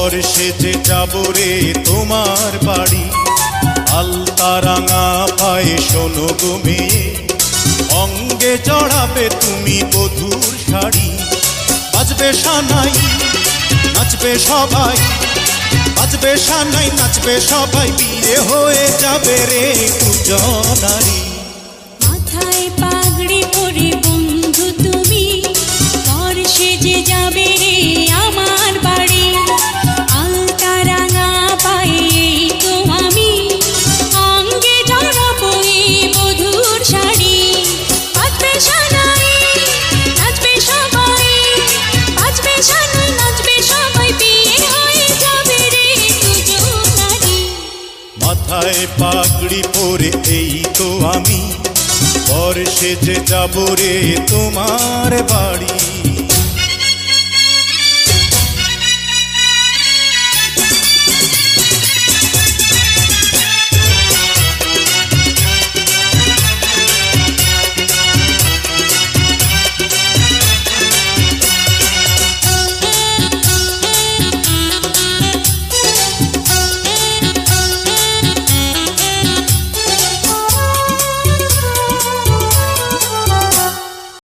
পর সেজে যাব রে তোমার বাড়ি। আলতা রাঙা পায়ে শোনো গো মেয়ে, অঙ্গে জড়াবে তুমি বধূর শাড়ি। বাজবে সানাই নাচবে সবাই, বাজবে সানাই নাচবে সবাই, বিয়ে হয়ে যাবে রে দুজনারি। মাথায় পাগড়ি পরে বন্ধু তুমি, পর সেজে যাবে রে আমার বাড়ি। আলতা রাঙা পায়ে তো আমি, অঙ্গে জড়াবো এই বধূর শাড়ি। বাজবে সানাই নাচবে সবাই, বাজবে সানাই নাচবে সবাই, বিয়ে হয়ে যাবে রে দুজনারি। মাথায় পাগড়ি পরে এই তো আমি, পর সেজে যাব রে তোমার বাড়ি।